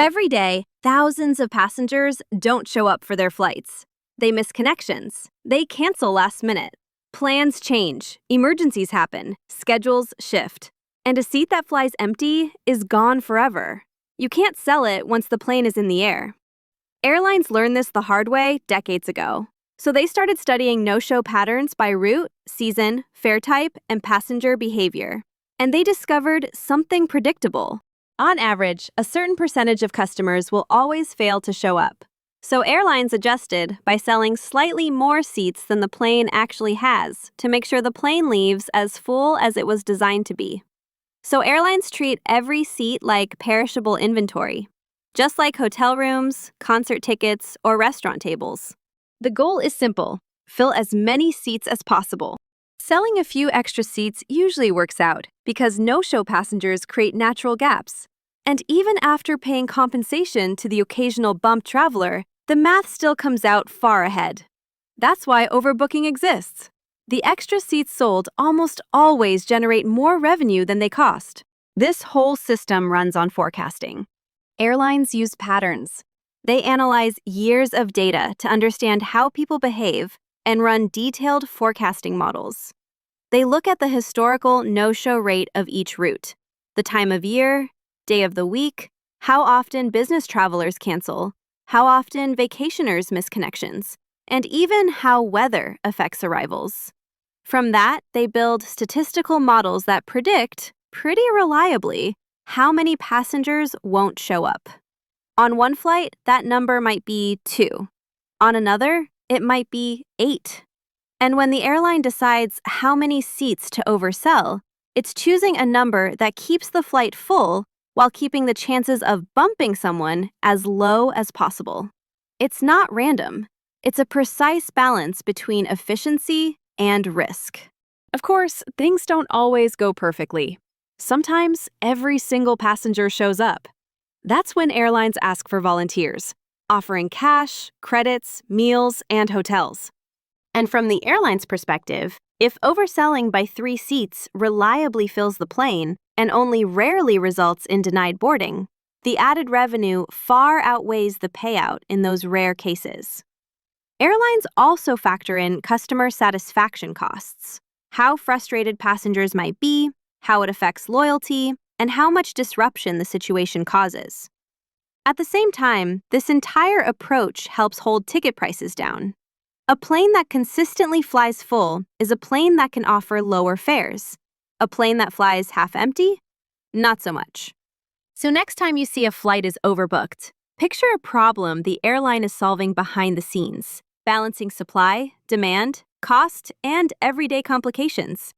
Every day, thousands of passengers don't show up for their flights. They miss connections. They cancel last minute. Plans change. Emergencies happen. Schedules shift. And a seat that flies empty is gone forever. You can't sell it once the plane is in the air. Airlines learned this the hard way decades ago. So they started studying no-show patterns by route, season, fare type, and passenger behavior. And they discovered something predictable. On average, a certain percentage of customers will always fail to show up. So airlines adjusted by selling slightly more seats than the plane actually has to make sure the plane leaves as full as it was designed to be. So airlines treat every seat like perishable inventory, just like hotel rooms, concert tickets, or restaurant tables. The goal is simple: fill as many seats as possible. Selling a few extra seats usually works out because no-show passengers create natural gaps. And even after paying compensation to the occasional bump traveler, the math still comes out far ahead. That's why overbooking exists. The extra seats sold almost always generate more revenue than they cost. This whole system runs on forecasting. Airlines use patterns. They analyze years of data to understand how people behave and run detailed forecasting models. They look at the historical no-show rate of each route, the time of year, day of the week, how often business travelers cancel, how often vacationers miss connections, and even how weather affects arrivals. From that, they build statistical models that predict, pretty reliably, how many passengers won't show up. On one flight, that number might be 2. On another, it might be 8. And when the airline decides how many seats to oversell, it's choosing a number that keeps the flight full while keeping the chances of bumping someone as low as possible. It's not random. It's a precise balance between efficiency and risk. Of course, things don't always go perfectly. Sometimes every single passenger shows up. That's when airlines ask for volunteers, offering cash, credits, meals, and hotels. And from the airline's perspective, if overselling by 3 seats reliably fills the plane and only rarely results in denied boarding, the added revenue far outweighs the payout in those rare cases. Airlines also factor in customer satisfaction costs, how frustrated passengers might be, how it affects loyalty, and how much disruption the situation causes. At the same time, this entire approach helps hold ticket prices down. A plane that consistently flies full is a plane that can offer lower fares. A plane that flies half empty? Not so much. So next time you see a flight is overbooked, picture a problem the airline is solving behind the scenes, balancing supply, demand, cost, and everyday complications.